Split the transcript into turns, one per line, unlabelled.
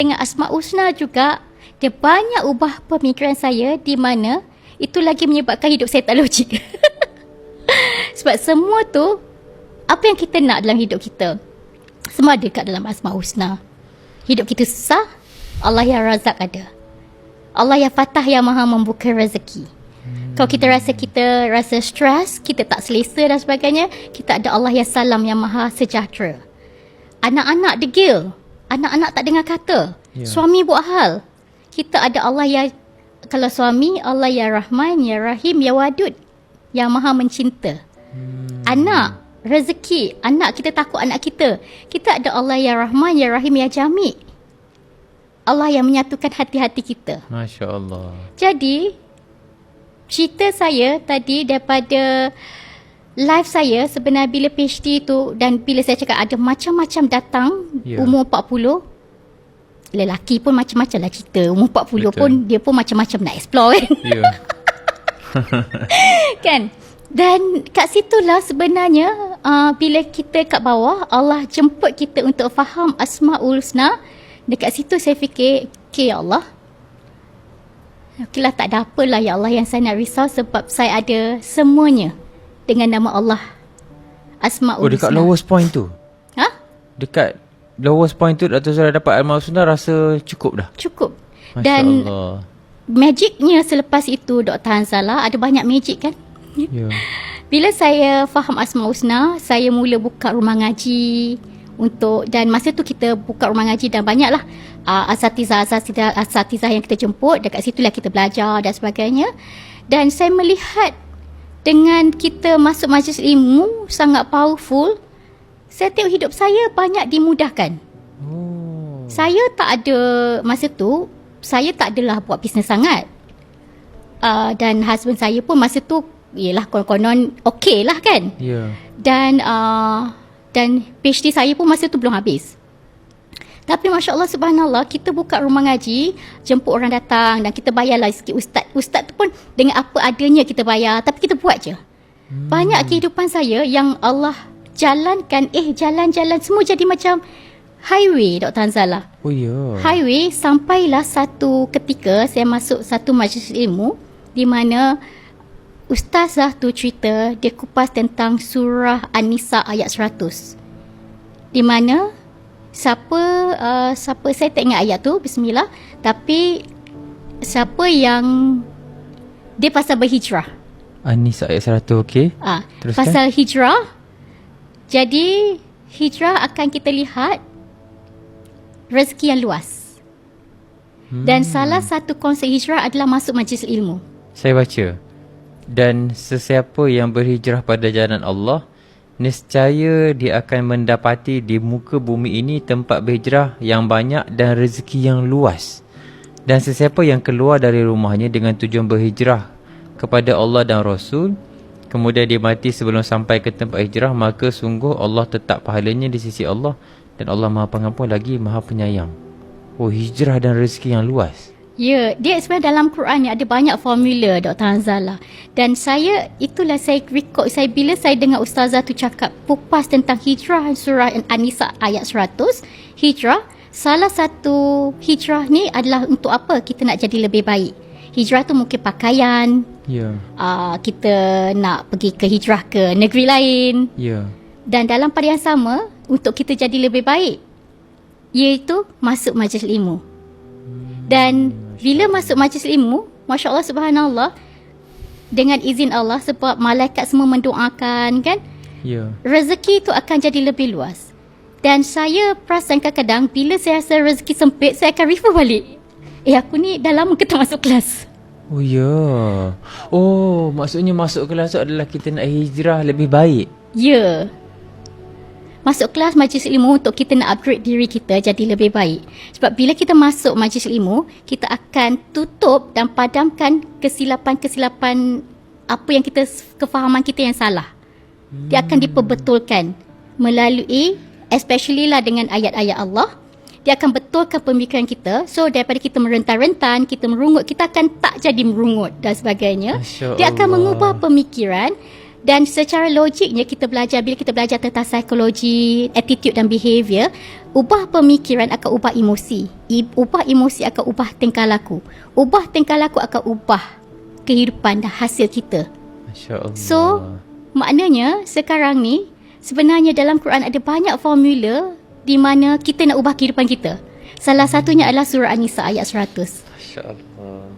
Dengan Asma Husna juga, dia banyak ubah pemikiran saya di mana itu lagi menyebabkan hidup saya tak logik. Sebab semua tu, apa yang kita nak dalam hidup kita, semua ada kat dalam Asma Husna. Hidup kita susah, Allah yang razak ada. Allah yang Fatah yang maha membuka rezeki. Kalau kita rasa stres, kita tak selesa dan sebagainya, kita ada Allah yang Salam yang maha sejahtera. Anak-anak degil, anak-anak tak dengar kata, suami buat hal, kita ada Allah yang, kalau suami, Allah ya Rahman, ya Rahim, ya Wadud, yang maha mencinta. Anak, rezeki, anak kita takut anak kita, kita ada Allah ya Rahman, ya Rahim, ya Jami', Allah yang menyatukan hati-hati kita.
Masya Allah.
Jadi cerita saya tadi daripada live saya sebenarnya bila PhD tu, dan bila saya cakap ada macam-macam datang, umur 40, lelaki pun macam-macam lah cerita, umur 40 pun dia pun macam-macam nak explore kan. Kan. Dan kat situlah sebenarnya bila kita kat bawah, Allah jemput kita untuk faham Asmaul Husna. Dekat situ saya fikir, okay ya Allah, okeylah, tak ada apalah ya Allah yang saya nak risau, sebab saya ada semuanya dengan nama Allah Asmaul Husna.
Dekat lowest point tu? Dekat lowest point tu Dato' Zara dapat Asmaul Husna, rasa cukup dah?
Cukup.
Masya
Dan
Allah.
magicnya selepas itu, Dr. Hanzalah, ada banyak magic kan. Bila saya faham Asmaul Husna, saya mula buka rumah ngaji untuk, dan masa tu kita buka rumah ngaji dan banyaklah asatizah yang kita jemput, dekat situlah kita belajar dan sebagainya. Dan saya melihat dengan kita masuk majlis ilmu sangat powerful, saya tengok hidup saya banyak dimudahkan. Saya tak ada, masa tu saya tak adalah buat bisnes sangat, dan husband saya pun masa tu yelah konon-konon okey lah kan. Dan PhD saya pun masa tu belum habis. Tapi Masya Allah Subhanallah, kita buka rumah ngaji, jemput orang datang, dan kita bayarlah sikit ustaz. Ustaz tu pun dengan apa adanya kita bayar, tapi kita buat je. Banyak kehidupan saya yang Allah jalankan, jalan-jalan semua jadi macam highway, Dr. Hanzalah. Highway, sampailah satu ketika saya masuk satu majlis ilmu di mana ustazah tu cerita, dia kupas tentang surah An-Nisa ayat 100. Di mana siapa saya tak ingat ayat tu, bismillah, tapi siapa yang dia pasal berhijrah.
An-Nisa ayat 100, okey.
Pasal hijrah. Jadi hijrah akan kita lihat rezeki yang luas. Dan salah satu konsep hijrah adalah masuk majlis ilmu.
Saya baca, dan sesiapa yang berhijrah pada jalan Allah, nescaya dia akan mendapati di muka bumi ini tempat berhijrah yang banyak dan rezeki yang luas. Dan sesiapa yang keluar dari rumahnya dengan tujuan berhijrah kepada Allah dan Rasul, kemudian dia mati sebelum sampai ke tempat hijrah, maka sungguh Allah tetap pahalanya di sisi Allah, dan Allah Maha Pengampun lagi Maha Penyayang. Hijrah dan rezeki yang luas.
Ya, dia sebenarnya dalam Quran ni ada banyak formula, Dr. Hanzalah. Dan itulah saya record, bila saya dengar ustazah tu cakap kupas tentang hijrah surah An-Nisa ayat 100, hijrah, salah satu hijrah ni adalah untuk apa? Kita nak jadi lebih baik. Hijrah tu mungkin pakaian, kita nak pergi ke hijrah ke negeri lain. Dan dalam pada yang sama, untuk kita jadi lebih baik, iaitu masuk majlis ilmu. Dan bila masuk majlis ilmu, Masya Allah Subhanallah, dengan izin Allah, sebab malaikat semua mendoakan kan, rezeki itu akan jadi lebih luas. Dan saya perasan kadang-kadang bila saya rasa rezeki sempit, saya akan refer balik, aku ni dah lama ke tak masuk kelas.
Maksudnya masuk kelas tu adalah kita nak hijrah lebih baik.
Masuk kelas majlis ilmu untuk kita nak upgrade diri kita jadi lebih baik. Sebab bila kita masuk majlis ilmu, kita akan tutup dan padamkan kesilapan-kesilapan apa yang kefahaman kita yang salah. Dia akan diperbetulkan melalui, especially lah dengan ayat-ayat Allah. Dia akan betulkan pemikiran kita. So daripada kita merentan-rentan, kita merungut, kita akan tak jadi merungut dan sebagainya. Dia akan mengubah pemikiran. Dan secara logiknya bila kita belajar tentang psikologi, attitude dan behavior, ubah pemikiran akan ubah emosi. Ubah emosi akan ubah tingkah laku. Ubah tingkah laku akan ubah kehidupan dan hasil kita.
Masya Allah.
So, maknanya sekarang ni sebenarnya dalam Quran ada banyak formula di mana kita nak ubah kehidupan kita. Salah satunya adalah surah An-Nisa ayat 100.
Masya Allah.